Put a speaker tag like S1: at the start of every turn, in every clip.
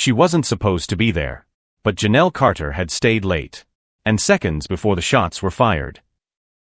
S1: She wasn't supposed to be there. But Janelle Carter had stayed late. And seconds before the shots were fired,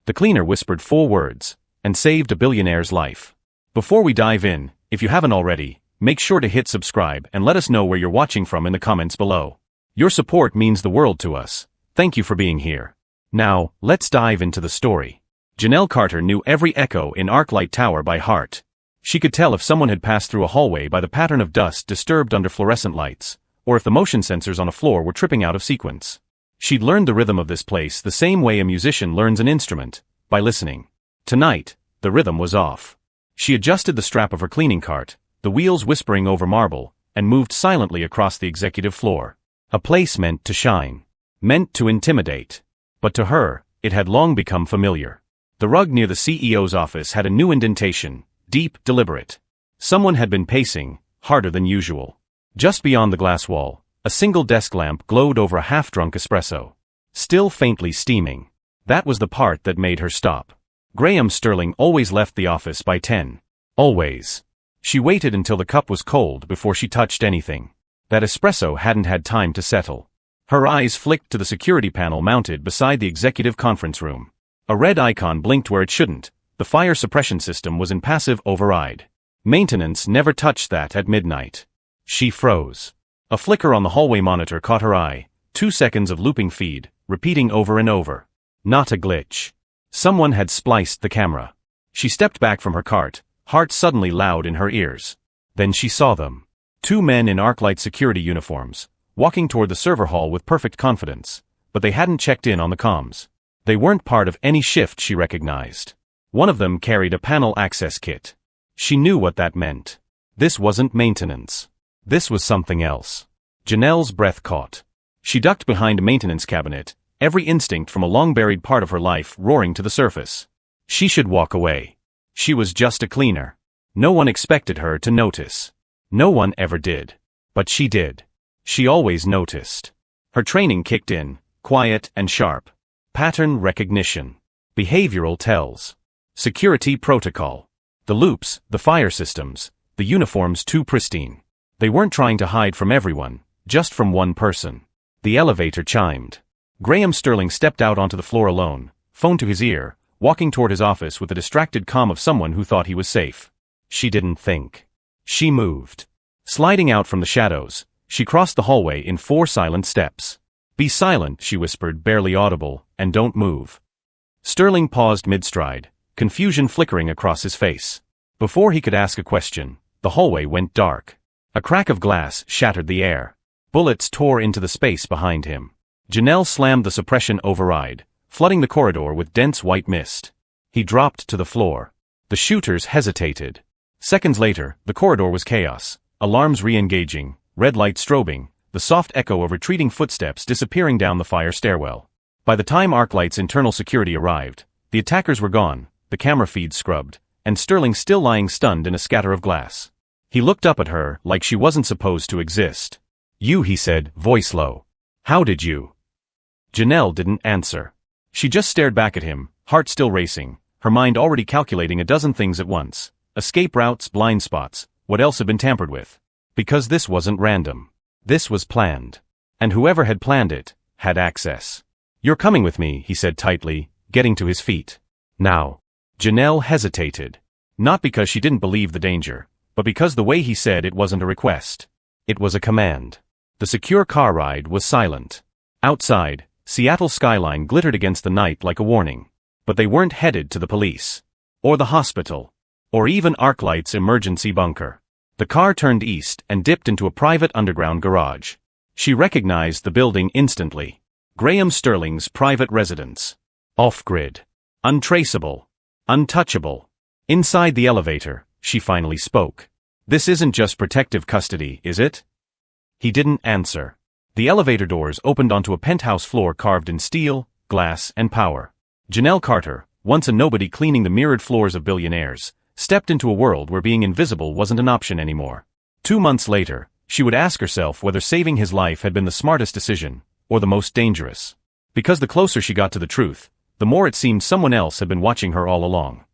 S1: the cleaner whispered 4 words, and saved a billionaire's life. Before we dive in, if you haven't already, make sure to hit subscribe and let us know where you're watching from in the comments below. Your support means the world to us. Thank you for being here. Now, let's dive into the story. Janelle Carter knew every echo in Arclight Tower by heart. She could tell if someone had passed through a hallway by the pattern of dust disturbed under fluorescent lights, or if the motion sensors on a floor were tripping out of sequence. She'd learned the rhythm of this place the same way a musician learns an instrument, by listening. Tonight, the rhythm was off. She adjusted the strap of her cleaning cart, the wheels whispering over marble, and moved silently across the executive floor. A place meant to shine. Meant to intimidate. But to her, it had long become familiar. The rug near the CEO's office had a new indentation, deep, deliberate. Someone had been pacing, harder than usual. Just beyond the glass wall, a single desk lamp glowed over a half-drunk espresso. Still faintly steaming. That was the part that made her stop. Graham Sterling always left the office by 10. Always. She waited until the cup was cold before she touched anything. That espresso hadn't had time to settle. Her eyes flicked to the security panel mounted beside the executive conference room. A red icon blinked where it shouldn't. The fire suppression system was in passive override. Maintenance never touched that at midnight. She froze. A flicker on the hallway monitor caught her eye, 2 seconds of looping feed, repeating over and over. Not a glitch. Someone had spliced the camera. She stepped back from her cart, heart suddenly loud in her ears. Then she saw them. 2 men in Arclight security uniforms, walking toward the server hall with perfect confidence, but they hadn't checked in on the comms. They weren't part of any shift she recognized. One of them carried a panel access kit. She knew what that meant. This wasn't maintenance. This was something else. Janelle's breath caught. She ducked behind a maintenance cabinet, every instinct from a long-buried part of her life roaring to the surface. She should walk away. She was just a cleaner. No one expected her to notice. No one ever did. But she did. She always noticed. Her training kicked in, quiet and sharp. Pattern recognition. Behavioral tells. Security protocol. The loops, the fire systems, the uniforms too pristine. They weren't trying to hide from everyone, just from one person. The elevator chimed. Graham Sterling stepped out onto the floor alone, phone to his ear, walking toward his office with the distracted calm of someone who thought he was safe. She didn't think. She moved. Sliding out from the shadows, she crossed the hallway in 4 silent steps. Be silent, she whispered, barely audible, and don't move. Sterling paused mid-stride, confusion flickering across his face. Before he could ask a question, the hallway went dark. A crack of glass shattered the air. Bullets tore into the space behind him. Janelle slammed the suppression override, flooding the corridor with dense white mist. He dropped to the floor. The shooters hesitated. Seconds later, the corridor was chaos. Alarms re-engaging, red light strobing, the soft echo of retreating footsteps disappearing down the fire stairwell. By the time Arclight's internal security arrived, the attackers were gone, the camera feed scrubbed, and Sterling still lying stunned in a scatter of glass. He looked up at her like she wasn't supposed to exist. You, he said, voice low. How did you? Janelle didn't answer. She just stared back at him, heart still racing, her mind already calculating a dozen things at once. Escape routes, blind spots, what else had been tampered with. Because this wasn't random. This was planned. And whoever had planned it, had access. You're coming with me, he said tightly, getting to his feet. Now. Janelle hesitated. Not because she didn't believe the danger, but because the way he said it wasn't a request. It was a command. The secure car ride was silent. Outside, Seattle's skyline glittered against the night like a warning. But they weren't headed to the police. Or the hospital. Or even Arclight's emergency bunker. The car turned east and dipped into a private underground garage. She recognized the building instantly. Graham Sterling's private residence. Off-grid. Untraceable. Untouchable. Inside the elevator, she finally spoke. This isn't just protective custody, is it? He didn't answer. The elevator doors opened onto a penthouse floor carved in steel, glass, and power. Janelle Carter, once a nobody cleaning the mirrored floors of billionaires, stepped into a world where being invisible wasn't an option anymore. 2 months later, she would ask herself whether saving his life had been the smartest decision, or the most dangerous. Because the closer she got to the truth, the more it seemed someone else had been watching her all along.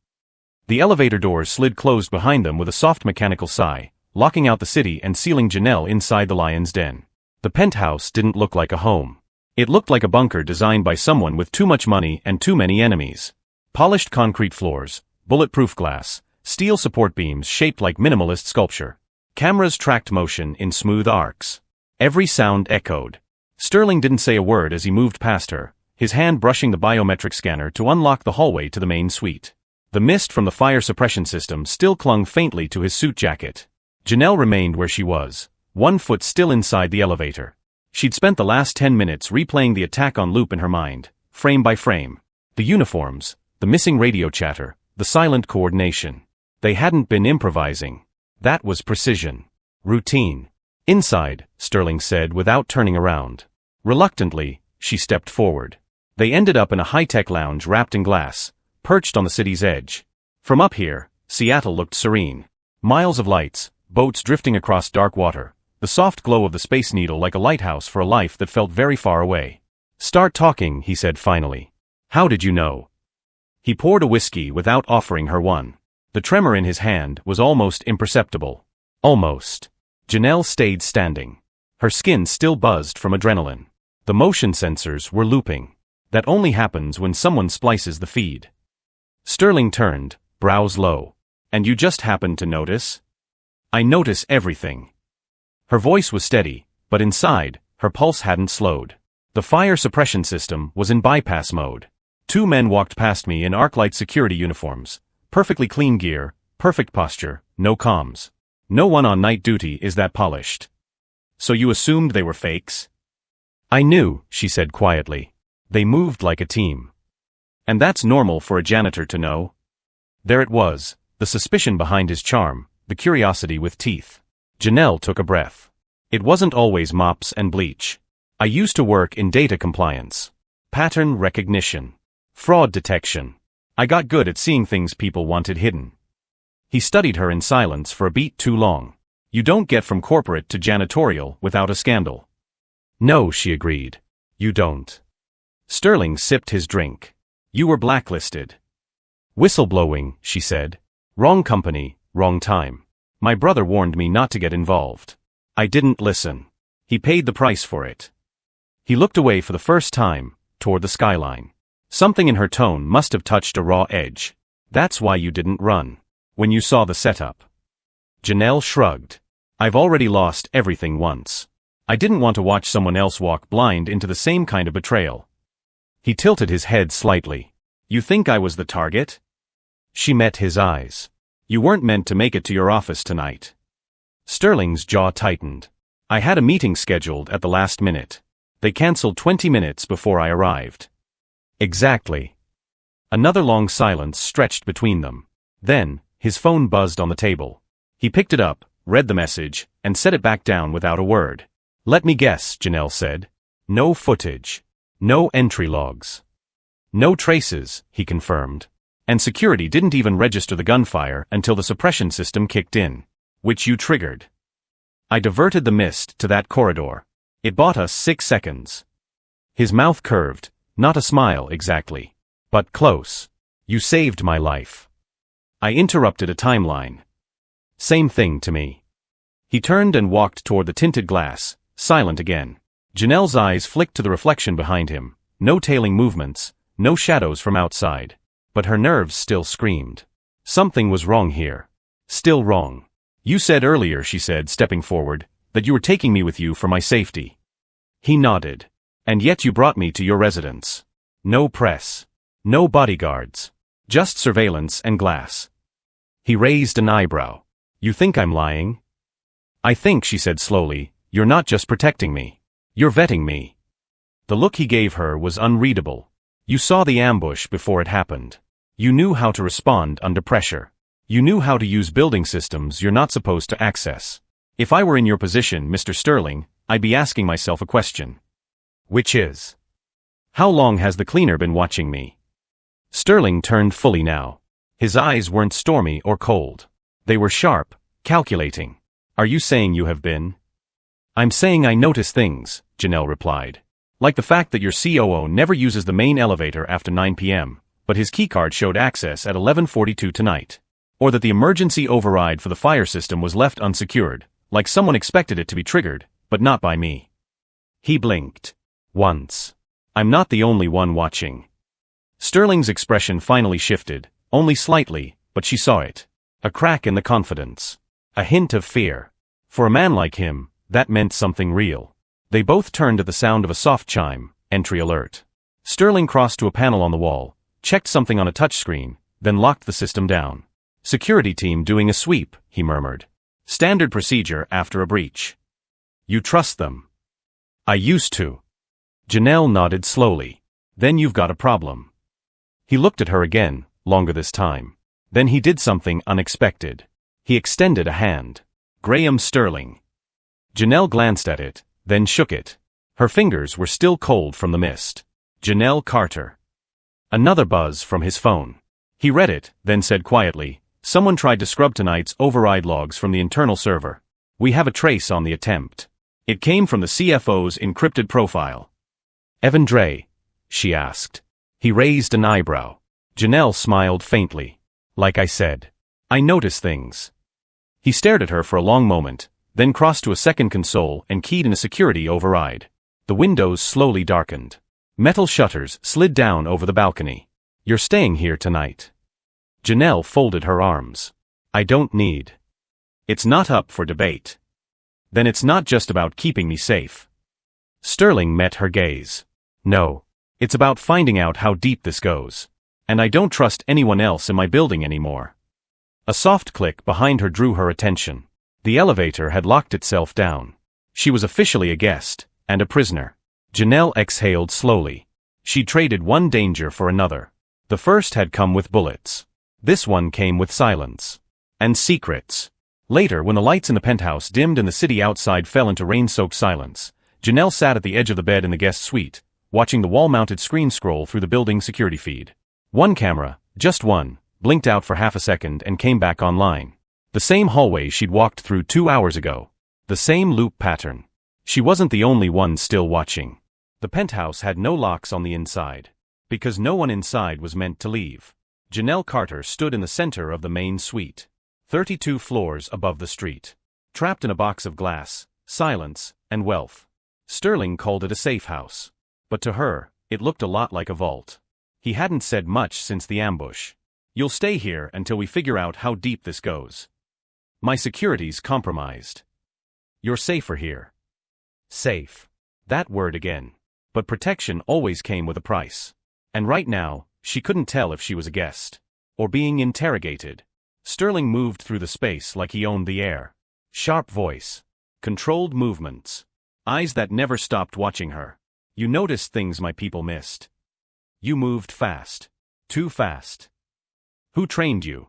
S1: The elevator doors slid closed behind them with a soft mechanical sigh, locking out the city and sealing Janelle inside the lion's den. The penthouse didn't look like a home. It looked like a bunker designed by someone with too much money and too many enemies. Polished concrete floors, bulletproof glass, steel support beams shaped like minimalist sculpture. Cameras tracked motion in smooth arcs. Every sound echoed. Sterling didn't say a word as he moved past her, his hand brushing the biometric scanner to unlock the hallway to the main suite. The mist from the fire suppression system still clung faintly to his suit jacket. Janelle remained where she was, one foot still inside the elevator. She'd spent the last 10 minutes replaying the attack on loop in her mind, frame by frame. The uniforms, the missing radio chatter, the silent coordination. They hadn't been improvising. That was precision. Routine. Inside, Sterling said without turning around. Reluctantly, she stepped forward. They ended up in a high-tech lounge wrapped in glass, perched on the city's edge. From up here, Seattle looked serene. Miles of lights, boats drifting across dark water, the soft glow of the Space Needle like a lighthouse for a life that felt very far away. "Start talking," he said finally. "How did you know?" He poured a whiskey without offering her one. The tremor in his hand was almost imperceptible. Almost. Janelle stayed standing. Her skin still buzzed from adrenaline. The motion sensors were looping. That only happens when someone splices the feed. Sterling turned, brows low. "And you just happened to notice?" "I notice everything." Her voice was steady, but inside, her pulse hadn't slowed. The fire suppression system was in bypass mode. Two men walked past me in arc-light security uniforms. Perfectly clean gear, perfect posture, no comms. No one on night duty is that polished. "So you assumed they were fakes?" "I knew," she said quietly. "They moved like a team." "And that's normal for a janitor to know?" There it was, the suspicion behind his charm, the curiosity with teeth. Janelle took a breath. "It wasn't always mops and bleach. I used to work in data compliance. Pattern recognition. Fraud detection. I got good at seeing things people wanted hidden." He studied her in silence for a beat too long. "You don't get from corporate to janitorial without a scandal." "No," she agreed. "You don't." Sterling sipped his drink. "You were blacklisted." "Whistleblowing," she said. "Wrong company, wrong time. My brother warned me not to get involved. I didn't listen. He paid the price for it." He looked away for the first time, toward the skyline. Something in her tone must have touched a raw edge. "That's why you didn't run. When you saw the setup." Janelle shrugged. "I've already lost everything once. I didn't want to watch someone else walk blind into the same kind of betrayal." He tilted his head slightly. "You think I was the target?" She met his eyes. "You weren't meant to make it to your office tonight." Sterling's jaw tightened. "I had a meeting scheduled at the last minute. They canceled 20 minutes before I arrived." "Exactly." Another long silence stretched between them. Then, his phone buzzed on the table. He picked it up, read the message, and set it back down without a word. "Let me guess," Janelle said. "No footage. No entry logs." "No traces," he confirmed. "And security didn't even register the gunfire until the suppression system kicked in. Which you triggered." "I diverted the mist to that corridor. It bought us 6 seconds." His mouth curved, not a smile exactly. "But close. You saved my life." "I interrupted a timeline." "Same thing to me." He turned and walked toward the tinted glass, silent again. Janelle's eyes flicked to the reflection behind him. No tailing movements, no shadows from outside. But her nerves still screamed. Something was wrong here. Still wrong. "You said earlier," she said, stepping forward, "that you were taking me with you for my safety." He nodded. "And yet you brought me to your residence. No press. No bodyguards. Just surveillance and glass." He raised an eyebrow. "You think I'm lying?" "I think," she said slowly, "you're not just protecting me. You're vetting me." The look he gave her was unreadable. "You saw the ambush before it happened. You knew how to respond under pressure. You knew how to use building systems you're not supposed to access. If I were in your position, Mr. Sterling, I'd be asking myself a question. Which is, how long has the cleaner been watching me?" Sterling turned fully now. His eyes weren't stormy or cold. They were sharp, calculating. "Are you saying you have been?" "I'm saying I notice things," Janelle replied. "Like the fact that your COO never uses the main elevator after 9 p.m., but his keycard showed access at 11:42 tonight. Or that the emergency override for the fire system was left unsecured, like someone expected it to be triggered, but not by me. He blinked. Once. I'm not the only one watching. Sterling's expression finally shifted, only slightly, but she saw it. A crack in the confidence. A hint of fear. For a man like him, that meant something real. They both turned at the sound of a soft chime, entry alert. Sterling crossed to a panel on the wall, checked something on a touchscreen, then locked the system down. Security team doing a sweep, he murmured. Standard procedure after a breach. You trust them? I used to. Janelle nodded slowly. Then you've got a problem. He looked at her again, longer this time. Then he did something unexpected. He extended a hand. Graham Sterling. Janelle glanced at it, then shook it. Her fingers were still cold from the mist. Janelle Carter. Another buzz from his phone. He read it, then said quietly, someone tried to scrub tonight's override logs from the internal server. We have a trace on the attempt. It came from the CFO's encrypted profile. Evan Dre? She asked. He raised an eyebrow. Janelle smiled faintly. Like I said. I notice things. He stared at her for a long moment, then crossed to a second console and keyed in a security override. The windows slowly darkened. Metal shutters slid down over the balcony. You're staying here tonight. Janelle folded her arms. I don't need. It's not up for debate. Then it's not just about keeping me safe. Sterling met her gaze. No. It's about finding out how deep this goes. And I don't trust anyone else in my building anymore. A soft click behind her drew her attention. The elevator had locked itself down. She was officially a guest, and a prisoner. Janelle exhaled slowly. She traded one danger for another. The first had come with bullets. This one came with silence. And secrets. Later, when the lights in the penthouse dimmed and the city outside fell into rain-soaked silence, Janelle sat at the edge of the bed in the guest suite, watching the wall-mounted screen scroll through the building's security feed. One camera, just one, blinked out for half a second and came back online. The same hallway she'd walked through 2 hours ago. The same loop pattern. She wasn't the only one still watching. The penthouse had no locks on the inside. Because no one inside was meant to leave. Janelle Carter stood in the center of the main suite. 32 floors above the street. Trapped in a box of glass, silence, and wealth. Sterling called it a safe house. But to her, it looked a lot like a vault. He hadn't said much since the ambush. You'll stay here until we figure out how deep this goes. My security's compromised. You're safer here. Safe. That word again. But protection always came with a price. And right now, she couldn't tell if she was a guest. Or being interrogated. Sterling moved through the space like he owned the air. Sharp voice. Controlled movements. Eyes that never stopped watching her. You noticed things my people missed. You moved fast. Too fast. Who trained you?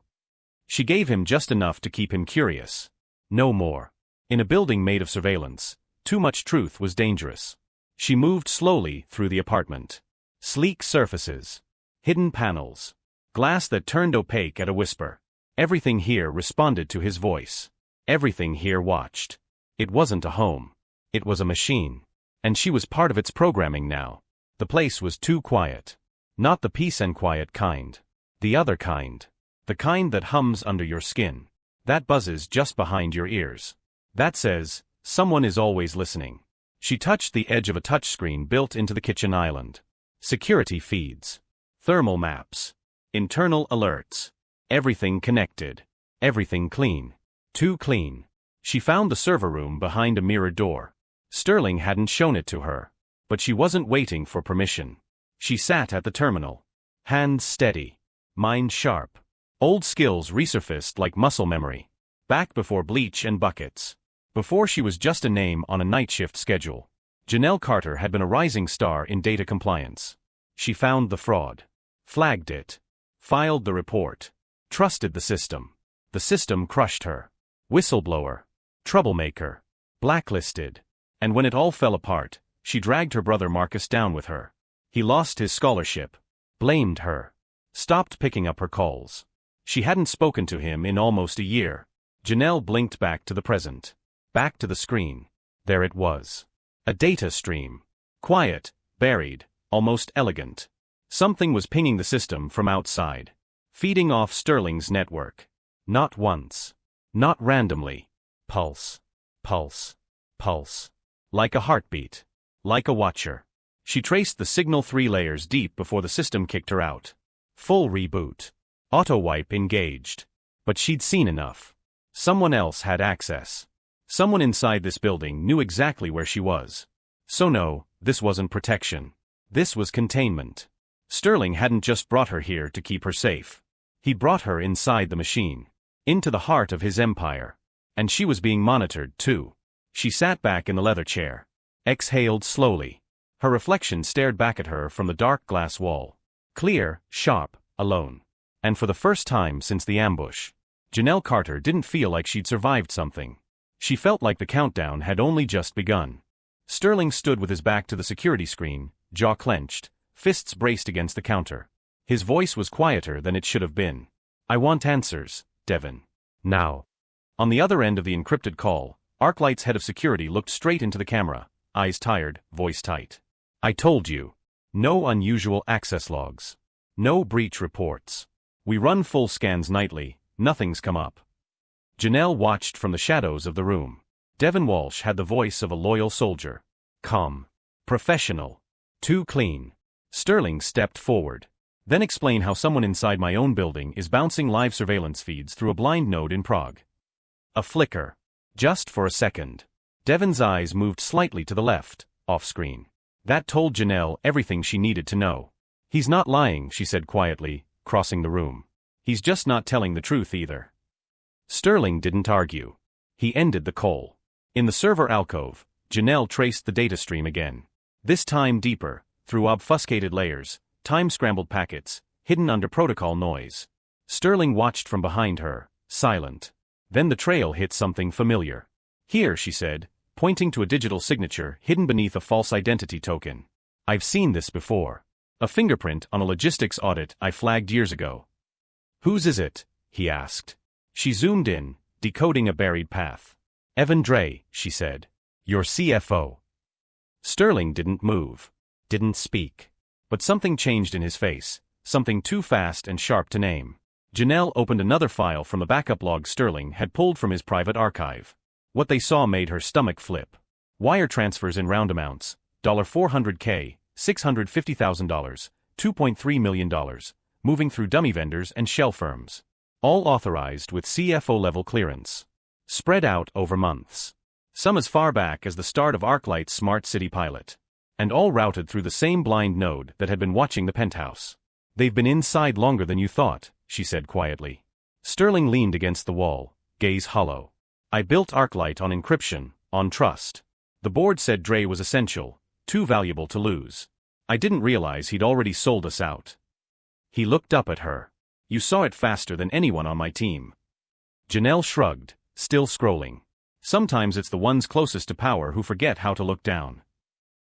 S1: She gave him just enough to keep him curious. No more. In a building made of surveillance, too much truth was dangerous. She moved slowly through the apartment. Sleek surfaces. Hidden panels. Glass that turned opaque at a whisper. Everything here responded to his voice. Everything here watched. It wasn't a home. It was a machine. And she was part of its programming now. The place was too quiet. Not the peace and quiet kind. The other kind. The kind that hums under your skin. That buzzes just behind your ears. That says, someone is always listening. She touched the edge of a touchscreen built into the kitchen island. Security feeds. Thermal maps. Internal alerts. Everything connected. Everything clean. Too clean. She found the server room behind a mirrored door. Sterling hadn't shown it to her. But she wasn't waiting for permission. She sat at the terminal. Hands steady. Mind sharp. Old skills resurfaced like muscle memory. Back before bleach and buckets. Before she was just a name on a night shift schedule. Janelle Carter had been a rising star in data compliance. She found the fraud. Flagged it. Filed the report. Trusted the system. The system crushed her. Whistleblower. Troublemaker. Blacklisted. And when it all fell apart, she dragged her brother Marcus down with her. He lost his scholarship. Blamed her. Stopped picking up her calls. She hadn't spoken to him in almost a year. Janelle blinked back to the present. Back to the screen. There it was. A data stream. Quiet, buried, almost elegant. Something was pinging the system from outside. Feeding off Sterling's network. Not once. Not randomly. Pulse. Pulse. Pulse. Like a heartbeat. Like a watcher. She traced the signal 3 layers deep before the system kicked her out. Full reboot. Auto-wipe engaged. But she'd seen enough. Someone else had access. Someone inside this building knew exactly where she was. So no, this wasn't protection. This was containment. Sterling hadn't just brought her here to keep her safe. He brought her inside the machine. Into the heart of his empire. And she was being monitored, too. She sat back in the leather chair. Exhaled slowly. Her reflection stared back at her from the dark glass wall. Clear, sharp, alone. And for the first time since the ambush, Janelle Carter didn't feel like she'd survived something. She felt like the countdown had only just begun. Sterling stood with his back to the security screen, jaw clenched, fists braced against the counter. His voice was quieter than it should have been. I want answers, Devon. Now. On the other end of the encrypted call, Arclight's head of security looked straight into the camera, eyes tired, voice tight. I told you. No unusual access logs. No breach reports. We run full scans nightly, nothing's come up. Janelle watched from the shadows of the room. Devon Walsh had the voice of a loyal soldier. Calm. Professional. Too clean. Sterling stepped forward. Then explain how someone inside my own building is bouncing live surveillance feeds through a blind node in Prague. A flicker. Just for a second. Devon's eyes moved slightly to the left, off-screen. That told Janelle everything she needed to know. He's not lying, she said quietly, crossing the room. He's just not telling the truth either. Sterling didn't argue. He ended the call. In the server alcove, Janelle traced the data stream again. This time deeper, through obfuscated layers, time-scrambled packets, hidden under protocol noise. Sterling watched from behind her, silent. Then the trail hit something familiar. Here, she said, pointing to a digital signature hidden beneath a false identity token. I've seen this before. A fingerprint on a logistics audit I flagged years ago. Whose is it? He asked. She zoomed in, decoding a buried path. Evan Dre, she said. Your CFO. Sterling didn't move. Didn't speak. But something changed in his face, something too fast and sharp to name. Janelle opened another file from the backup log Sterling had pulled from his private archive. What they saw made her stomach flip. Wire transfers in round amounts, $400K, $650,000, $2.3 million, moving through dummy vendors and shell firms. All authorized with CFO-level clearance. Spread out over months. Some as far back as the start of Arclight's smart city pilot. And all routed through the same blind node that had been watching the penthouse. They've been inside longer than you thought, she said quietly. Sterling leaned against the wall, gaze hollow. I built Arclight on encryption, on trust. The board said Dre was essential, too valuable to lose. I didn't realize he'd already sold us out. He looked up at her. You saw it faster than anyone on my team. Janelle shrugged, still scrolling. Sometimes it's the ones closest to power who forget how to look down.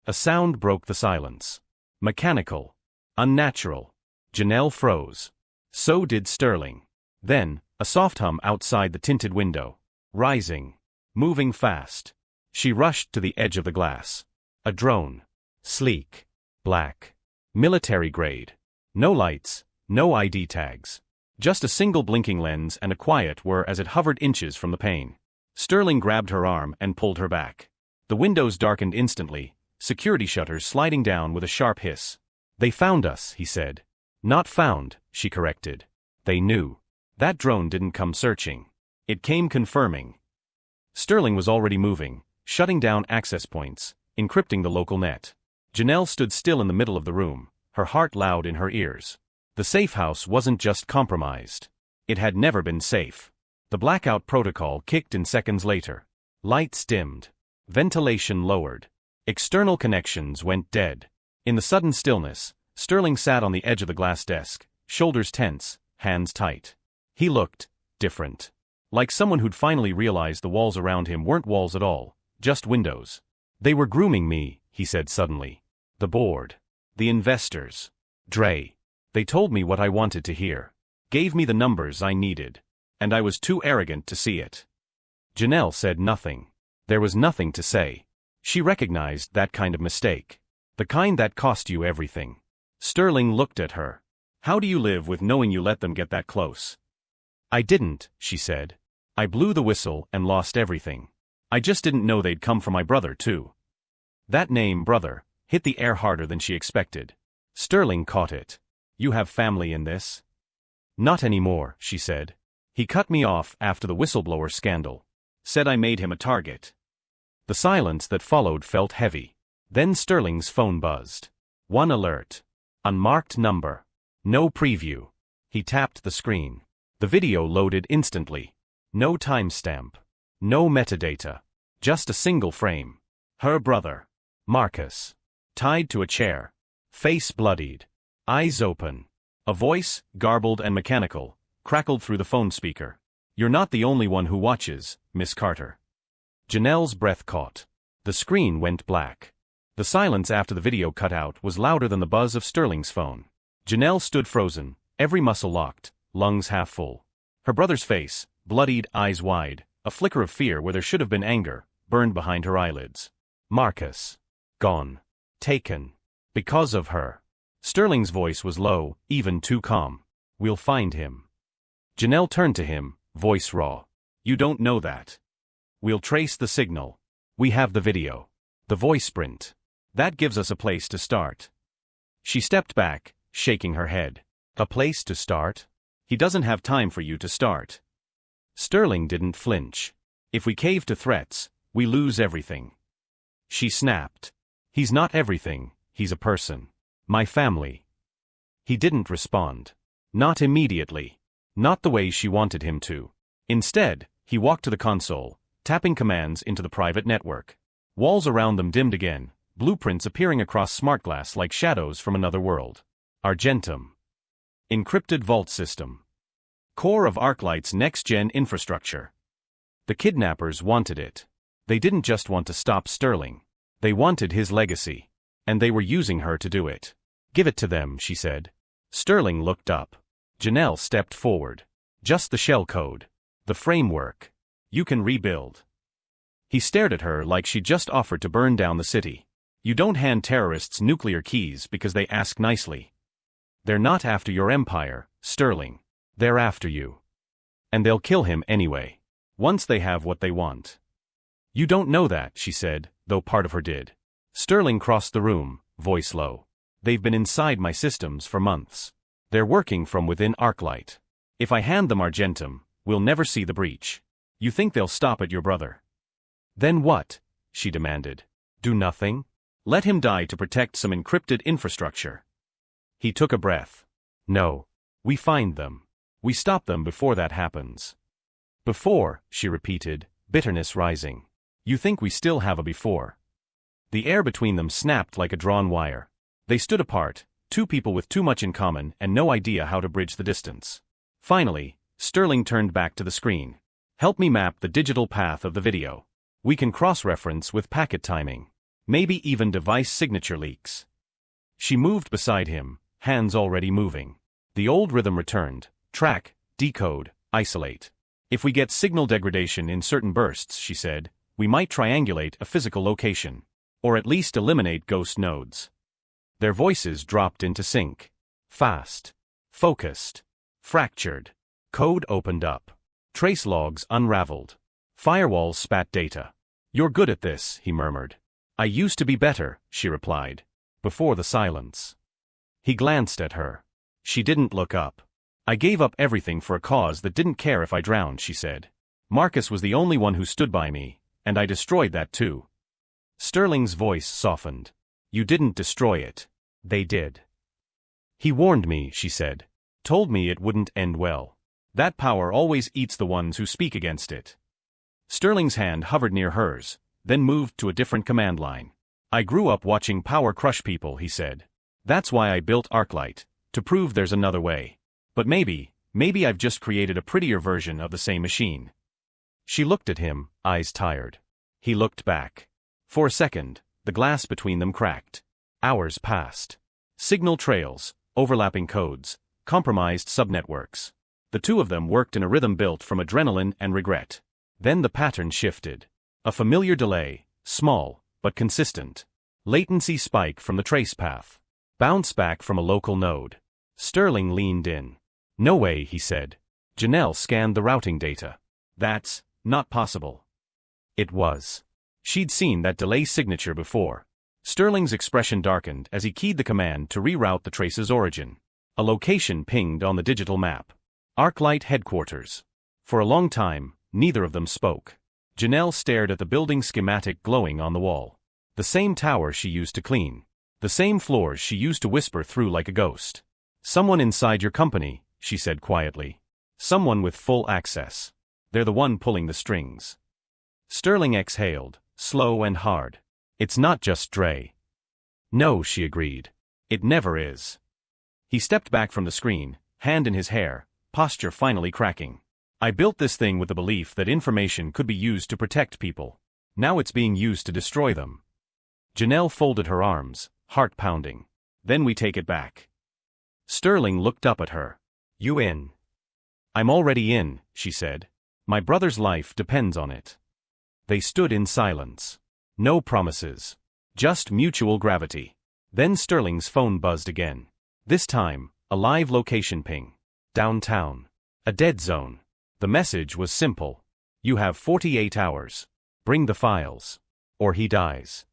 S1: A sound broke the silence. Mechanical. Unnatural. Janelle froze. So did Sterling. Then, a soft hum outside the tinted window. Rising. Moving fast. She rushed to the edge of the glass. A drone. Sleek. Black. Military grade. No lights, no ID tags. Just a single blinking lens and a quiet whir as it hovered inches from the pane. Sterling grabbed her arm and pulled her back. The windows darkened instantly, security shutters sliding down with a sharp hiss. They found us, he said. Not found, she corrected. They knew. That drone didn't come searching. It came confirming. Sterling was already moving, shutting down access points, encrypting the local net. Janelle stood still in the middle of the room, her heart loud in her ears. The safe house wasn't just compromised. It had never been safe. The blackout protocol kicked in seconds later. Lights dimmed. Ventilation lowered. External connections went dead. In the sudden stillness, Sterling sat on the edge of the glass desk, shoulders tense, hands tight. He looked different. Like someone who'd finally realized the walls around him weren't walls at all, just windows. They were grooming me, he said suddenly. The board. The investors. Dre. They told me what I wanted to hear. Gave me the numbers I needed. And I was too arrogant to see it. Janelle said nothing. There was nothing to say. She recognized that kind of mistake. The kind that cost you everything. Sterling looked at her. How do you live with knowing you let them get that close? I didn't, she said. I blew the whistle and lost everything. I just didn't know they'd come for my brother, too. That name, brother, hit the air harder than she expected. Sterling caught it. You have family in this? Not anymore, she said. He cut me off after the whistleblower scandal. Said I made him a target. The silence that followed felt heavy. Then Sterling's phone buzzed. One alert. Unmarked number. No preview. He tapped the screen. The video loaded instantly. No timestamp. No metadata. Just a single frame. Her brother. Marcus. Tied to a chair. Face bloodied. Eyes open. A voice, garbled and mechanical, crackled through the phone speaker. You're not the only one who watches, Miss Carter. Janelle's breath caught. The screen went black. The silence after the video cut out was louder than the buzz of Sterling's phone. Janelle stood frozen, every muscle locked, lungs half full. Her brother's face, bloodied, eyes wide, a flicker of fear where there should have been anger, burned behind her eyelids. Marcus. Gone. Taken. Because of her. Sterling's voice was low, even too calm. We'll find him. Janelle turned to him, voice raw. You don't know that. We'll trace the signal. We have the video. The voice sprint. That gives us a place to start. She stepped back, shaking her head. A place to start? He doesn't have time for you to start. Sterling didn't flinch. If we cave to threats, we lose everything. She snapped. He's not everything, he's a person. My family. He didn't respond. Not immediately. Not the way she wanted him to. Instead, he walked to the console, tapping commands into the private network. Walls around them dimmed again, blueprints appearing across smart glass like shadows from another world. Argentum. Encrypted vault system. Core of ArcLight's next-gen infrastructure. The kidnappers wanted it. They didn't just want to stop Sterling. They wanted his legacy. And they were using her to do it. Give it to them, she said. Sterling looked up. Janelle stepped forward. Just the shell code. The framework. You can rebuild. He stared at her like she'd just offered to burn down the city. You don't hand terrorists nuclear keys because they ask nicely. They're not after your empire, Sterling. They're after you. And they'll kill him anyway. Once they have what they want. You don't know that, she said, though part of her did. Sterling crossed the room, voice low. They've been inside my systems for months. They're working from within ArcLight. If I hand them Argentum, we'll never see the breach. You think they'll stop at your brother? Then what? She demanded. Do nothing? Let him die to protect some encrypted infrastructure. He took a breath. No. We find them. We stop them before that happens. Before, she repeated, bitterness rising. You think we still have a before? The air between them snapped like a drawn wire. They stood apart, two people with too much in common and no idea how to bridge the distance. Finally, Sterling turned back to the screen. Help me map the digital path of the video. We can cross-reference with packet timing. Maybe even device signature leaks. She moved beside him, hands already moving. The old rhythm returned. Track, decode, isolate. If we get signal degradation in certain bursts, she said, we might triangulate a physical location. Or at least eliminate ghost nodes. Their voices dropped into sync. Fast. Focused. Fractured. Code opened up. Trace logs unraveled. Firewalls spat data. You're good at this, he murmured. I used to be better, she replied. Before the silence. He glanced at her. She didn't look up. I gave up everything for a cause that didn't care if I drowned, she said. Marcus was the only one who stood by me, and I destroyed that too. Sterling's voice softened. You didn't destroy it. They did. He warned me, she said. Told me it wouldn't end well. That power always eats the ones who speak against it. Sterling's hand hovered near hers, then moved to a different command line. I grew up watching power crush people, he said. That's why I built ArcLight, to prove there's another way. But maybe I've just created a prettier version of the same machine. She looked at him, eyes tired. He looked back. For a second, the glass between them cracked. Hours passed. Signal trails, overlapping codes, compromised subnetworks. The two of them worked in a rhythm built from adrenaline and regret. Then the pattern shifted. A familiar delay, small, but consistent. Latency spike from the trace path. Bounce back from a local node. Sterling leaned in. No way, he said. Janelle scanned the routing data. That's not possible. It was. She'd seen that delay signature before. Sterling's expression darkened as he keyed the command to reroute the trace's origin. A location pinged on the digital map. Arclight headquarters. For a long time, neither of them spoke. Janelle stared at the building schematic glowing on the wall. The same tower she used to clean. The same floors she used to whisper through like a ghost. Someone inside your company, she said quietly. Someone with full access. They're the one pulling the strings. Sterling exhaled, slow and hard. It's not just Dre. No, she agreed. It never is. He stepped back from the screen, hand in his hair, posture finally cracking. I built this thing with the belief that information could be used to protect people. Now it's being used to destroy them. Janelle folded her arms, heart pounding. Then we take it back. Sterling looked up at her. You in? I'm already in, she said. My brother's life depends on it. They stood in silence. No promises. Just mutual gravity. Then Sterling's phone buzzed again. This time, a live location ping. Downtown. A dead zone. The message was simple. You have 48 hours. Bring the files. Or he dies.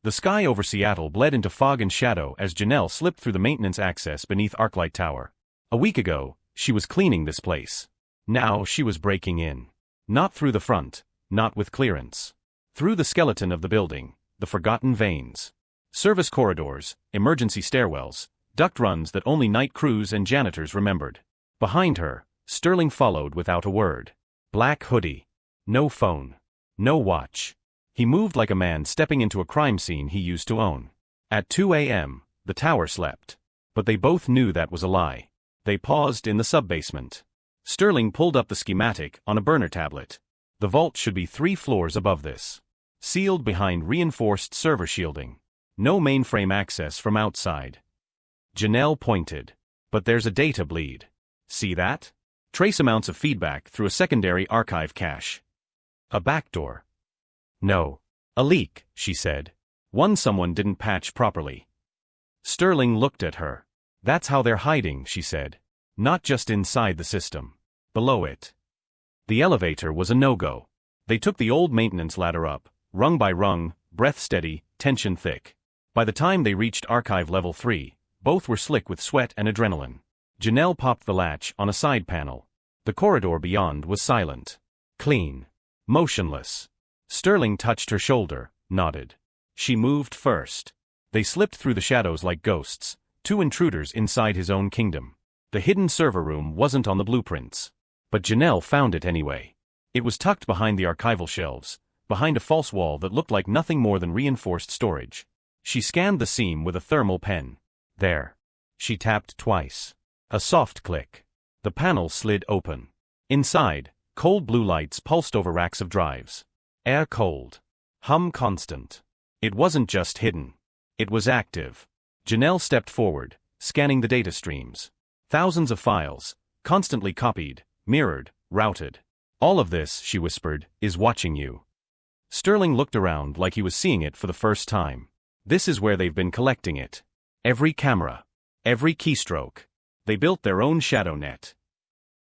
S1: The sky over Seattle bled into fog and shadow as Janelle slipped through the maintenance access beneath Arclight Tower. A week ago, she was cleaning this place. Now she was breaking in. Not through the front, not with clearance. Through the skeleton of the building, the forgotten veins. Service corridors, emergency stairwells, duct runs that only night crews and janitors remembered. Behind her, Sterling followed without a word. Black hoodie. No phone. No watch. He moved like a man stepping into a crime scene he used to own. At 2 a.m., the tower slept. But they both knew that was a lie. They paused in the sub-basement. Sterling pulled up the schematic on a burner tablet. The vault should be 3 floors above this. Sealed behind reinforced server shielding. No mainframe access from outside. Janelle pointed. But there's a data bleed. See that? Trace amounts of feedback through a secondary archive cache. A backdoor. No. A leak, she said. One someone didn't patch properly. Sterling looked at her. That's how they're hiding, she said. Not just inside the system. Below it. The elevator was a no-go. They took the old maintenance ladder up, rung by rung, breath steady, tension thick. By the time they reached archive level 3, both were slick with sweat and adrenaline. Janelle popped the latch on a side panel. The corridor beyond was silent. Clean. Motionless. Sterling touched her shoulder, nodded. She moved first. They slipped through the shadows like ghosts, 2 intruders inside his own kingdom. The hidden server room wasn't on the blueprints. But Janelle found it anyway. It was tucked behind the archival shelves, behind a false wall that looked like nothing more than reinforced storage. She scanned the seam with a thermal pen. There. She tapped twice. A soft click. The panel slid open. Inside, cold blue lights pulsed over racks of drives. Air cold. Hum constant. It wasn't just hidden. It was active. Janelle stepped forward, scanning the data streams. Thousands of files, constantly copied, mirrored, routed. All of this, she whispered, is watching you. Sterling looked around like he was seeing it for the first time. This is where they've been collecting it. Every camera. Every keystroke. They built their own shadow net.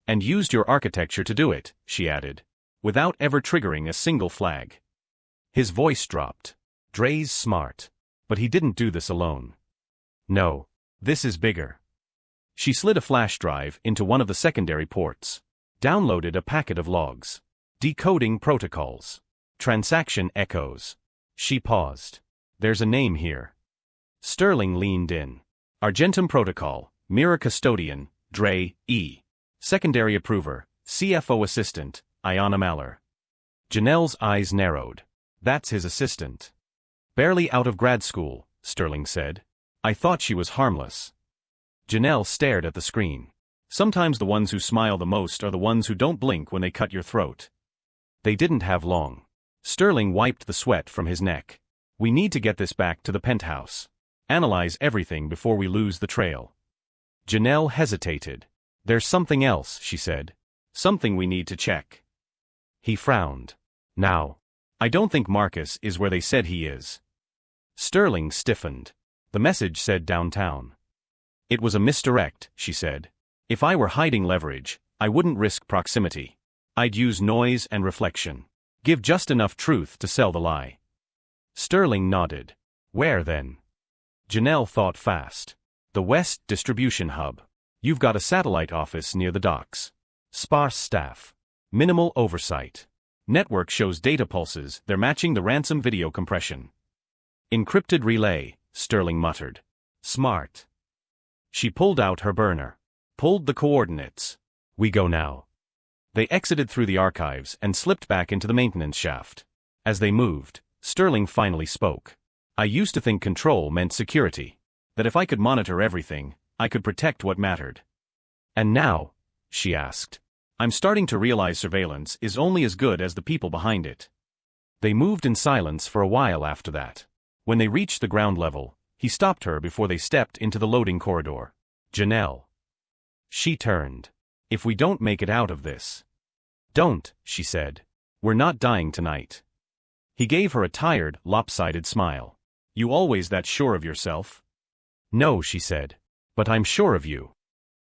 S1: And used your architecture to do it, she added. Without ever triggering a single flag. His voice dropped. Dre's smart. But he didn't do this alone. No. This is bigger. She slid a flash drive into one of the secondary ports. Downloaded a packet of logs. Decoding protocols. Transaction echoes. She paused. There's a name here. Sterling leaned in. Argentum Protocol, Mirror Custodian, Dre, E. Secondary Approver, CFO Assistant, Ayanna Maller. Janelle's eyes narrowed. That's his assistant. Barely out of grad school, Sterling said. I thought she was harmless. Janelle stared at the screen. Sometimes the ones who smile the most are the ones who don't blink when they cut your throat. They didn't have long. Sterling wiped the sweat from his neck. We need to get this back to the penthouse. Analyze everything before we lose the trail. Janelle hesitated. There's something else, she said. Something we need to check. He frowned. Now. I don't think Marcus is where they said he is. Sterling stiffened. The message said downtown. It was a misdirect, she said. If I were hiding leverage, I wouldn't risk proximity. I'd use noise and reflection. Give just enough truth to sell the lie. Sterling nodded. Where then? Janelle thought fast. The West Distribution Hub. You've got a satellite office near the docks. Sparse staff. Minimal oversight. Network shows data pulses, they're matching the ransom video compression. Encrypted relay, Sterling muttered. Smart. She pulled out her burner. Pulled the coordinates. We go now. They exited through the archives and slipped back into the maintenance shaft. As they moved, Sterling finally spoke. I used to think control meant security. That if I could monitor everything, I could protect what mattered. And now? She asked. I'm starting to realize surveillance is only as good as the people behind it. They moved in silence for a while after that. When they reached the ground level, he stopped her before they stepped into the loading corridor. Janelle. She turned. If we don't make it out of this. Don't, she said. We're not dying tonight. He gave her a tired, lopsided smile. You always that sure of yourself? No, she said. But I'm sure of you.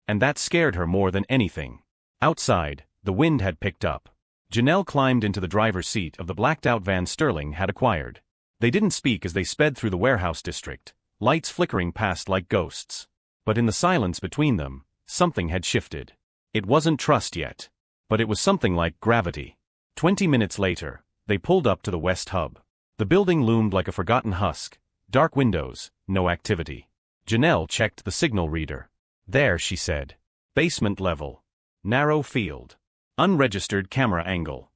S1: And that scared her more than anything. Outside, the wind had picked up. Janelle climbed into the driver's seat of the blacked-out van Sterling had acquired. They didn't speak as they sped through the warehouse district, lights flickering past like ghosts. But in the silence between them, something had shifted. It wasn't trust yet. But it was something like gravity. 20 minutes later, they pulled up to the West Hub. The building loomed like a forgotten husk. Dark windows, no activity. Janelle checked the signal reader. There, she said. Basement level. Narrow field. Unregistered camera angle.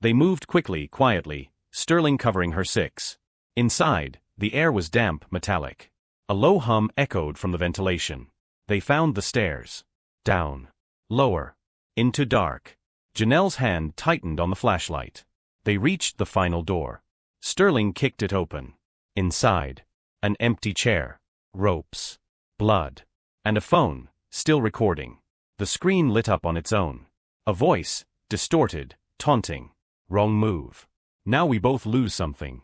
S1: They moved quickly, quietly, Sterling covering her 6. Inside, the air was damp, metallic. A low hum echoed from the ventilation. They found the stairs. Down. Lower. Into dark. Janelle's hand tightened on the flashlight. They reached the final door. Sterling kicked it open. Inside. An empty chair. Ropes. Blood. And a phone, still recording. The screen lit up on its own. A voice, distorted, taunting. Wrong move. Now we both lose something.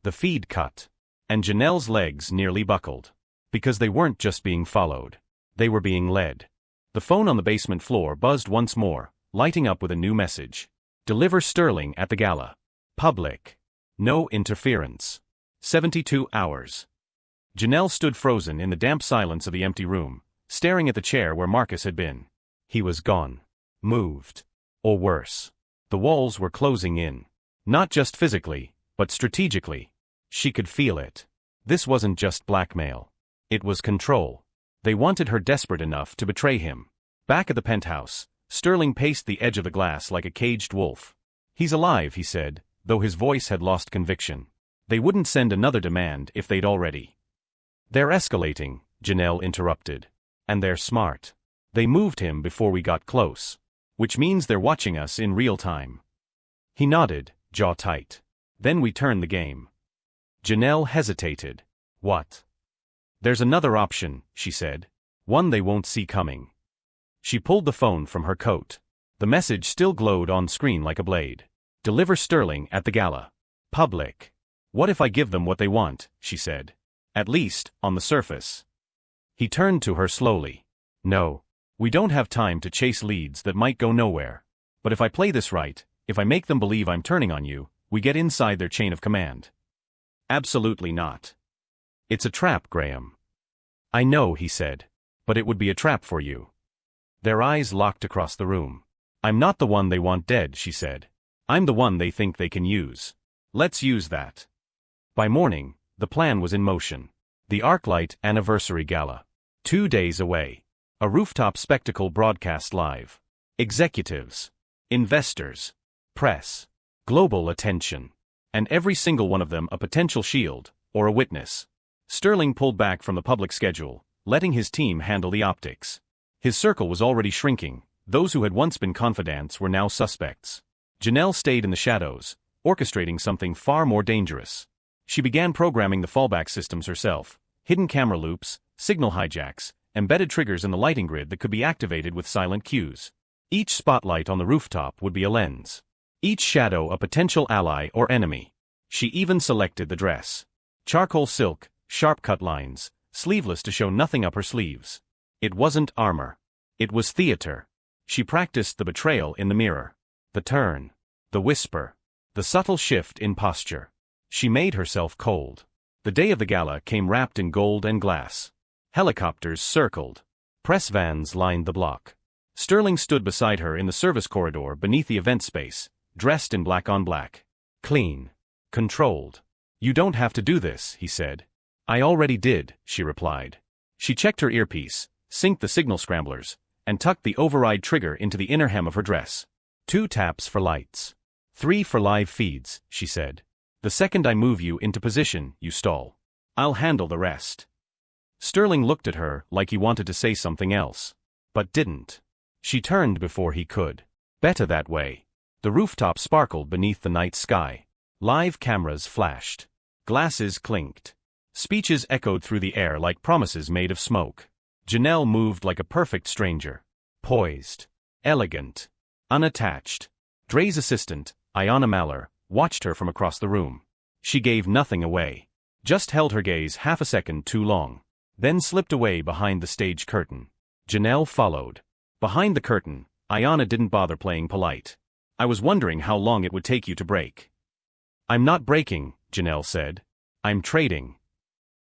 S1: The feed cut. And Janelle's legs nearly buckled. Because they weren't just being followed. They were being led. The phone on the basement floor buzzed once more, lighting up with a new message. Deliver Sterling at the gala. Public. No interference. 72 hours. Janelle stood frozen in the damp silence of the empty room, staring at the chair where Marcus had been. He was gone. Moved. Or worse. The walls were closing in. Not just physically, but strategically. She could feel it. This wasn't just blackmail. It was control. They wanted her desperate enough to betray him. Back at the penthouse, Sterling paced the edge of the glass like a caged wolf. He's alive, he said, though his voice had lost conviction. They wouldn't send another demand if they'd already. They're escalating, Janelle interrupted. And they're smart. They moved him before we got close. Which means they're watching us in real time. He nodded, jaw tight. Then we turn the game. Janelle hesitated. What? There's another option, she said. One they won't see coming. She pulled the phone from her coat. The message still glowed on screen like a blade. Deliver Sterling at the gala. Public. What if I give them what they want, she said. At least, on the surface. He turned to her slowly. No. We don't have time to chase leads that might go nowhere. But if I play this right, if I make them believe I'm turning on you, we get inside their chain of command. Absolutely not. It's a trap, Graham. I know, he said. But it would be a trap for you. Their eyes locked across the room. I'm not the one they want dead, she said. I'm the one they think they can use. Let's use that. By morning, the plan was in motion. The ArcLight Anniversary Gala. 2 days away. A rooftop spectacle broadcast live. Executives. Investors. Press. Global attention. And every single one of them a potential shield, or a witness. Sterling pulled back from the public schedule, letting his team handle the optics. His circle was already shrinking. Those who had once been confidants were now suspects. Janelle stayed in the shadows, orchestrating something far more dangerous. She began programming the fallback systems herself, hidden camera loops, signal hijacks, embedded triggers in the lighting grid that could be activated with silent cues. Each spotlight on the rooftop would be a lens. Each shadow a potential ally or enemy. She even selected the dress. Charcoal silk, sharp cut lines, sleeveless to show nothing up her sleeves. It wasn't armor. It was theater. She practiced the betrayal in the mirror. The turn. The whisper. The subtle shift in posture. She made herself cold. The day of the gala came wrapped in gold and glass. Helicopters circled. Press vans lined the block. Sterling stood beside her in the service corridor beneath the event space, dressed in black on black. Clean. Controlled. "You don't have to do this," he said. "I already did," she replied. She checked her earpiece, synced the signal scramblers, and tucked the override trigger into the inner hem of her dress. 2 taps for lights. 3 for live feeds, she said. "The second I move you into position, you stall. I'll handle the rest." Sterling looked at her like he wanted to say something else, but didn't. She turned before he could. Better that way. The rooftop sparkled beneath the night sky. Live cameras flashed. Glasses clinked. Speeches echoed through the air like promises made of smoke. Janelle moved like a perfect stranger. Poised. Elegant. Unattached. Dre's assistant, Ayanna Maller, watched her from across the room. She gave nothing away. Just held her gaze half a second too long. Then slipped away behind the stage curtain. Janelle followed. Behind the curtain, Ayanna didn't bother playing polite. "I was wondering how long it would take you to break." "I'm not breaking," Janelle said. "I'm trading."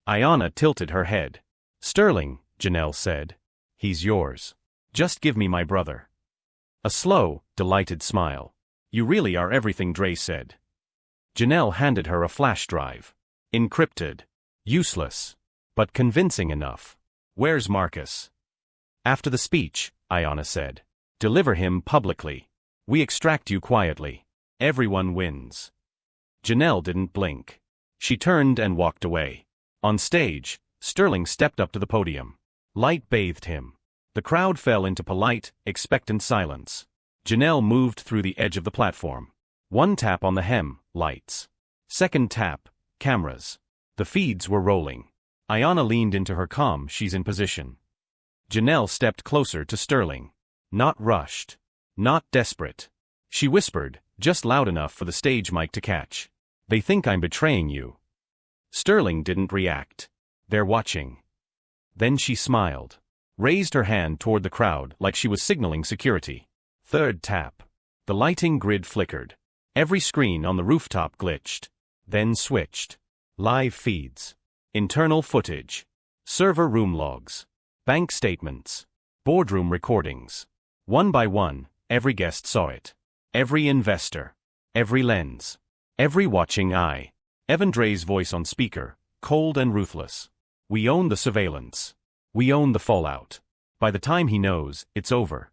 S1: Ayanna tilted her head. "Sterling," Janelle said. "He's yours. Just give me my brother." A slow, delighted smile. "You really are everything," Dre said. Janelle handed her a flash drive. Encrypted. Useless. But convincing enough. "Where's Marcus?" "After the speech," Ayanna said. "Deliver him publicly. We extract you quietly. Everyone wins." Janelle didn't blink. She turned and walked away. On stage, Sterling stepped up to the podium. Light bathed him. The crowd fell into polite, expectant silence. Janelle moved through the edge of the platform. 1 tap on the hem, lights. 2nd tap, cameras. The feeds were rolling. Ayanna leaned into her calm, "She's in position." Janelle stepped closer to Sterling. Not rushed. Not desperate. She whispered, just loud enough for the stage mic to catch. "They think I'm betraying you." Sterling didn't react. "They're watching." Then she smiled. Raised her hand toward the crowd like she was signaling security. 3rd tap. The lighting grid flickered. Every screen on the rooftop glitched. Then switched. Live feeds. Internal footage. Server room logs. Bank statements. Boardroom recordings. One by one, every guest saw it. Every investor. Every lens. Every watching eye. Evan Dre's voice on speaker, cold and ruthless. "We own the surveillance. We own the fallout. By the time he knows, it's over."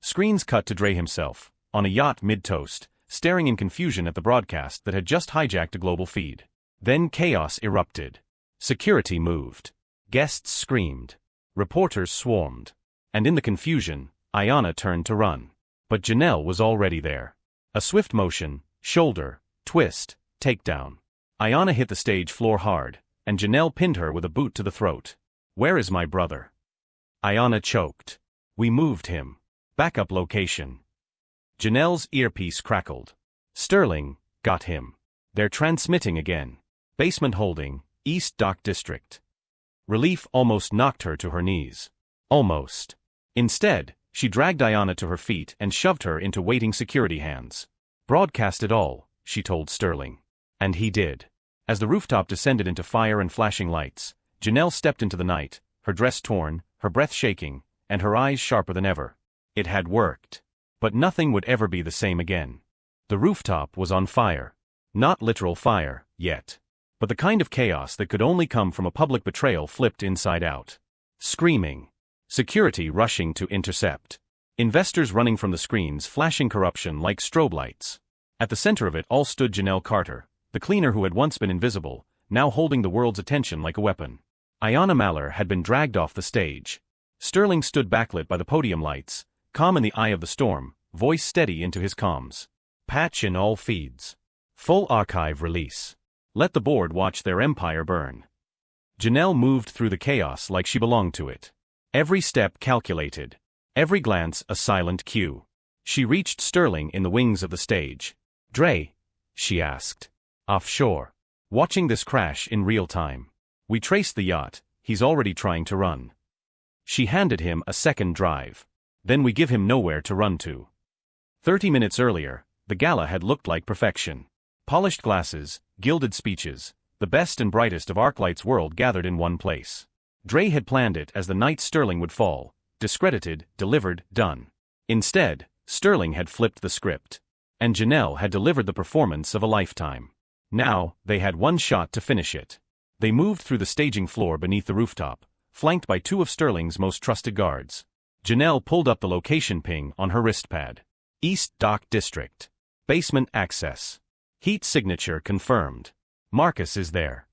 S1: Screens cut to Dre himself, on a yacht mid-toast, staring in confusion at the broadcast that had just hijacked a global feed. Then chaos erupted. Security moved. Guests screamed. Reporters swarmed. And in the confusion, Ayanna turned to run. But Janelle was already there. A swift motion, shoulder, twist, takedown. Ayanna hit the stage floor hard, and Janelle pinned her with a boot to the throat. "Where is my brother?" Ayanna choked. "We moved him. Backup location." Janelle's earpiece crackled. "Sterling, got him. They're transmitting again. Basement holding, East Dock District." Relief almost knocked her to her knees. Almost. Instead, she dragged Ayanna to her feet and shoved her into waiting security hands. "Broadcast it all," she told Sterling. And he did. As the rooftop descended into fire and flashing lights, Janelle stepped into the night, her dress torn, her breath shaking, and her eyes sharper than ever. It had worked. But nothing would ever be the same again. The rooftop was on fire. Not literal fire, yet. But the kind of chaos that could only come from a public betrayal flipped inside out. Screaming. Security rushing to intercept. Investors running from the screens flashing corruption like strobe lights. At the center of it all stood Janelle Carter, the cleaner who had once been invisible, now holding the world's attention like a weapon. Ayanna Maller had been dragged off the stage. Sterling stood backlit by the podium lights, calm in the eye of the storm, voice steady into his comms. "Patch in all feeds. Full archive release. Let the board watch their empire burn." Janelle moved through the chaos like she belonged to it. Every step calculated. Every glance a silent cue. She reached Sterling in the wings of the stage. "Dre?" she asked. "Offshore. Watching this crash in real time. We traced the yacht, he's already trying to run." She handed him a second drive. Then we give him nowhere to run to. 30 minutes earlier, the gala had looked like perfection. Polished glasses, gilded speeches, the best and brightest of Arclight's world gathered in one place. Dre had planned it as the night Sterling would fall, discredited, delivered, done. Instead, Sterling had flipped the script. And Janelle had delivered the performance of a lifetime. Now, they had one shot to finish it. They moved through the staging floor beneath the rooftop, flanked by two of Sterling's most trusted guards. Janelle pulled up the location ping on her wristpad. East Dock District. Basement access. Heat signature confirmed. Marcus is there.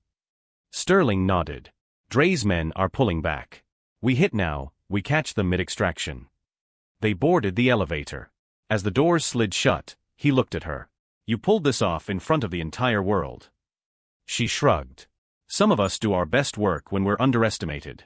S1: Sterling nodded. Dre's men are pulling back. We hit now, we catch them mid-extraction. They boarded the elevator. As the doors slid shut, he looked at her. You pulled this off in front of the entire world. She shrugged. Some of us do our best work when we're underestimated.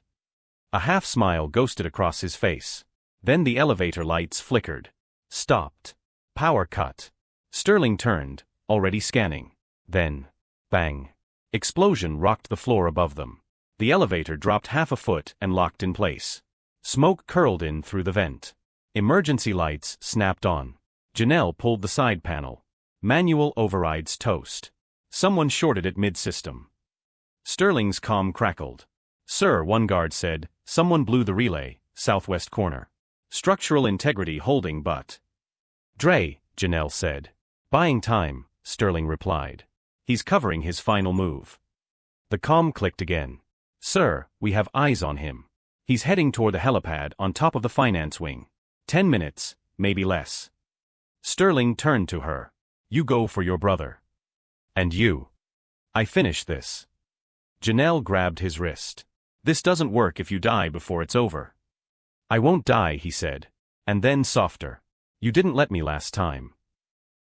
S1: A half-smile ghosted across his face. Then the elevator lights flickered. Stopped. Power cut. Sterling turned, already scanning. Then, bang. Explosion rocked the floor above them. The elevator dropped half a foot and locked in place. Smoke curled in through the vent. Emergency lights snapped on. Janelle pulled the side panel. Manual overrides toast. Someone shorted it mid-system. Sterling's comm crackled. Sir, one guard said, someone blew the relay, southwest corner. Structural integrity holding but. Dre, Janelle said. Buying time, Sterling replied. He's covering his final move. The comm clicked again. Sir, we have eyes on him. He's heading toward the helipad on top of the finance wing. 10 minutes, maybe less. Sterling turned to her. You go for your brother. And you. I finish this. Janelle grabbed his wrist. This doesn't work if you die before it's over. I won't die, he said. And then softer. You didn't let me last time.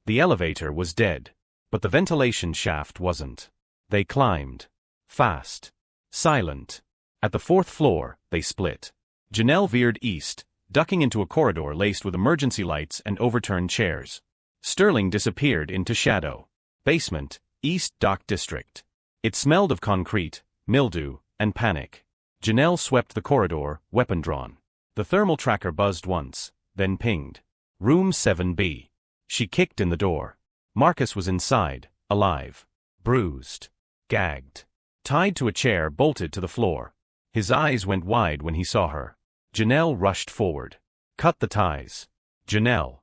S1: The elevator was dead. But the ventilation shaft wasn't. They climbed. Fast. Silent. At the fourth floor, they split. Janelle veered east, ducking into a corridor laced with emergency lights and overturned chairs. Sterling disappeared into shadow. Basement, East Dock District. It smelled of concrete, mildew, and panic. Janelle swept the corridor, weapon drawn. The thermal tracker buzzed once, then pinged. Room 7B. She kicked in the door. Marcus was inside, alive. Bruised. Gagged. Tied to a chair bolted to the floor. His eyes went wide when he saw her. Janelle rushed forward. Cut the ties. Janelle.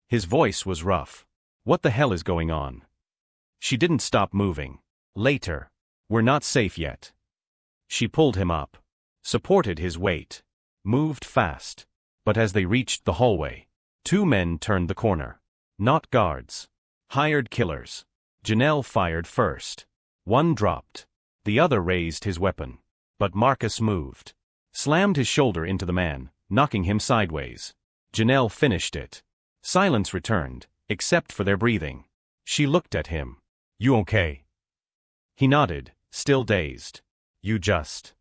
S1: His voice was rough. What the hell is going on? She didn't stop moving. Later. We're not safe yet. She pulled him up. Supported his weight. Moved fast. But as they reached the hallway, two men turned the corner. Not guards. Hired killers. Janelle fired first. One dropped. The other raised his weapon. But Marcus moved. Slammed his shoulder into the man, knocking him sideways. Janelle finished it. Silence returned, except for their breathing. She looked at him. You okay? He nodded, still dazed. You just.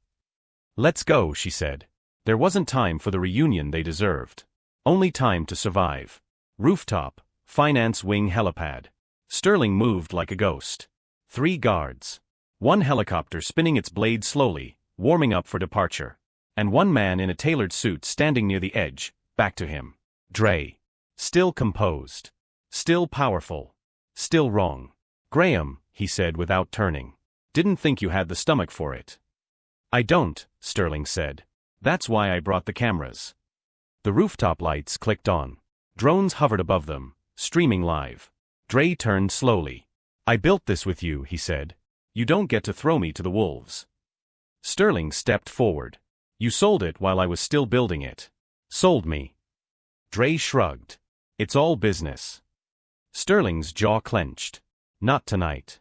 S1: Let's go, she said. There wasn't time for the reunion they deserved. Only time to survive. Rooftop, finance wing helipad. Sterling moved like a ghost. 3 guards. One helicopter spinning its blades slowly, warming up for departure. And one man in a tailored suit standing near the edge, back to him. Dre. Still composed. Still powerful. Still wrong. Graham, he said without turning. Didn't think you had the stomach for it. I don't, Sterling said. That's why I brought the cameras. The rooftop lights clicked on. Drones hovered above them, streaming live. Dre turned slowly. I built this with you, he said. You don't get to throw me to the wolves. Sterling stepped forward. You sold it while I was still building it. Sold me. Dre shrugged. It's all business. Sterling's jaw clenched. Not tonight.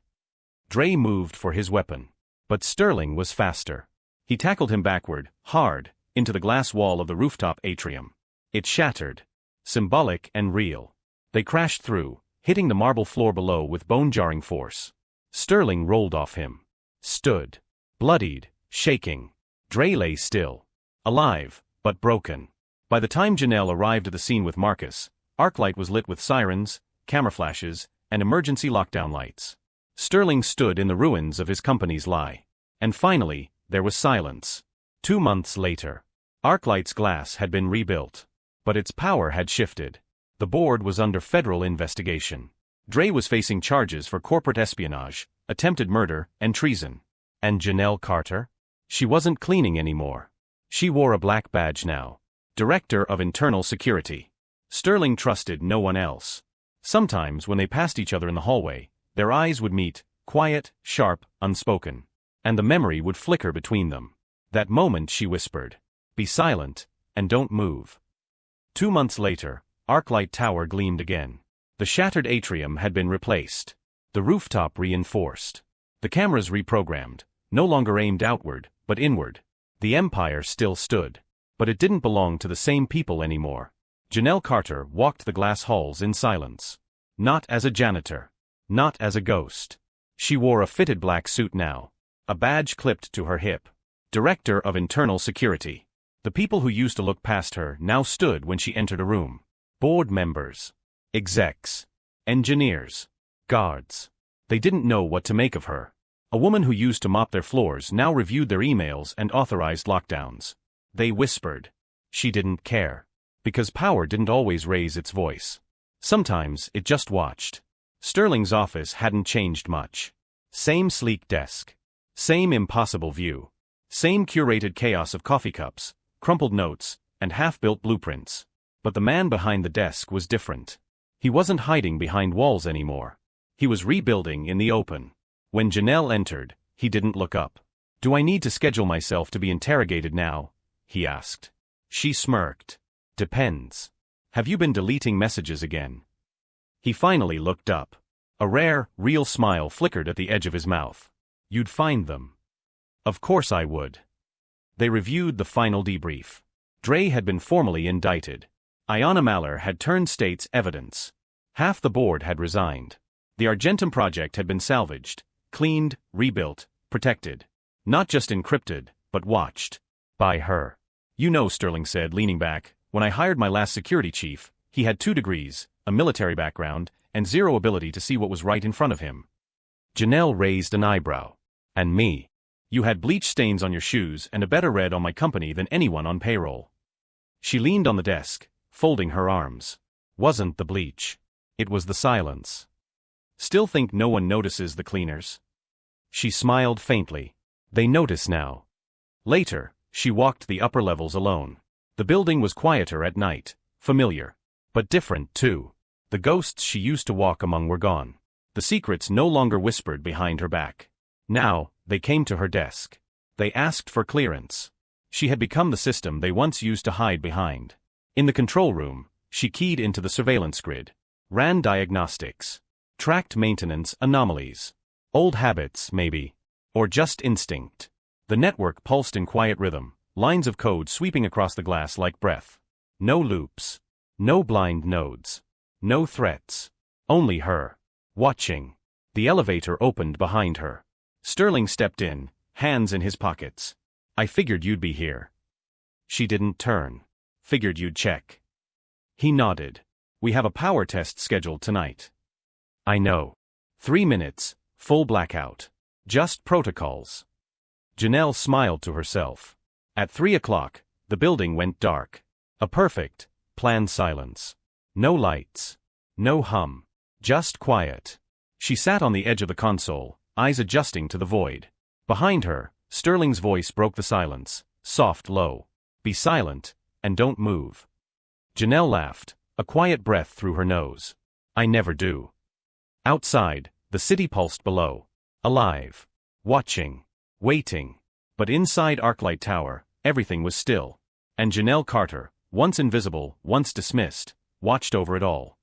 S1: Dre moved for his weapon. But Sterling was faster. He tackled him backward, hard, into the glass wall of the rooftop atrium. It shattered. Symbolic and real. They crashed through, hitting the marble floor below with bone-jarring force. Sterling rolled off him. Stood. Bloodied, shaking. Dre lay still. Alive, but broken. By the time Janelle arrived at the scene with Marcus, Arclight was lit with sirens, camera flashes, and emergency lockdown lights. Sterling stood in the ruins of his company's lie. And finally, there was silence. 2 months later. Arclight's glass had been rebuilt. But its power had shifted. The board was under federal investigation. Dre was facing charges for corporate espionage, attempted murder, and treason. And Janelle Carter? She wasn't cleaning anymore. She wore a black badge now. Director of Internal Security. Sterling trusted no one else. Sometimes when they passed each other in the hallway, their eyes would meet, quiet, sharp, unspoken. And the memory would flicker between them. That moment she whispered, "Be silent, and don't move." 2 months later, Arclight Tower gleamed again. The shattered atrium had been replaced. The rooftop reinforced. The cameras reprogrammed, no longer aimed outward, but inward. The empire still stood. But it didn't belong to the same people anymore. Janelle Carter walked the glass halls in silence. Not as a janitor. Not as a ghost. She wore a fitted black suit now. A badge clipped to her hip. Director of Internal Security. The people who used to look past her now stood when she entered a room. Board members. Execs. Engineers. Guards. They didn't know what to make of her. A woman who used to mop their floors now reviewed their emails and authorized lockdowns. They whispered. She didn't care. Because power didn't always raise its voice. Sometimes it just watched. Sterling's office hadn't changed much. Same sleek desk. Same impossible view. Same curated chaos of coffee cups, crumpled notes, and half-built blueprints. But the man behind the desk was different. He wasn't hiding behind walls anymore. He was rebuilding in the open. When Janelle entered, he didn't look up. "Do I need to schedule myself to be interrogated now?" he asked. She smirked. "Depends. Have you been deleting messages again?" He finally looked up. A rare, real smile flickered at the edge of his mouth. "You'd find them." "Of course I would." They reviewed the final debrief. Dre had been formally indicted. Ayanna Maller had turned state's evidence. Half the board had resigned. The Argentum project had been salvaged, cleaned, rebuilt, protected. Not just encrypted, but watched. By her. "You know," Sterling said, leaning back, "when I hired my last security chief, he had 2 degrees, a military background, and zero ability to see what was right in front of him." Janelle raised an eyebrow. "And me? You had bleach stains on your shoes and a better red on my company than anyone on payroll." She leaned on the desk, folding her arms. Wasn't the bleach. It was the silence. "Still think no one notices the cleaners?" She smiled faintly. "They notice now." Later, she walked the upper levels alone. The building was quieter at night, familiar. But different, too. The ghosts she used to walk among were gone. The secrets no longer whispered behind her back. Now, they came to her desk. They asked for clearance. She had become the system they once used to hide behind. In the control room, she keyed into the surveillance grid. Ran diagnostics. Tracked maintenance anomalies. Old habits, maybe. Or just instinct. The network pulsed in quiet rhythm, lines of code sweeping across the glass like breath. No loops. No blind nodes. No threats. Only her. Watching. The elevator opened behind her. Sterling stepped in, hands in his pockets. "I figured you'd be here." She didn't turn. "Figured you'd check." He nodded. "We have a power test scheduled tonight." "I know. 3 minutes, full blackout. Just protocols." Janelle smiled to herself. At 3 o'clock, the building went dark. A perfect, planned silence. No lights. No hum. Just quiet. She sat on the edge of the console, eyes adjusting to the void. Behind her, Sterling's voice broke the silence, soft, low. "Be silent, and don't move." Janelle laughed, a quiet breath through her nose. "I never do." Outside, the city pulsed below. Alive. Watching. Waiting. But inside Arclight Tower, everything was still. And Janelle Carter, once invisible, once dismissed, watched over it all.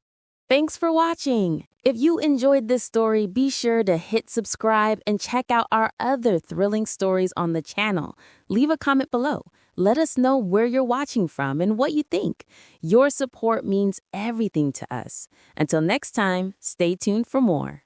S2: Thanks for watching. If you enjoyed this story, be sure to hit subscribe and check out our other thrilling stories on the channel. Leave a comment below. Let us know where you're watching from and what you think. Your support means everything to us. Until next time, stay tuned for more.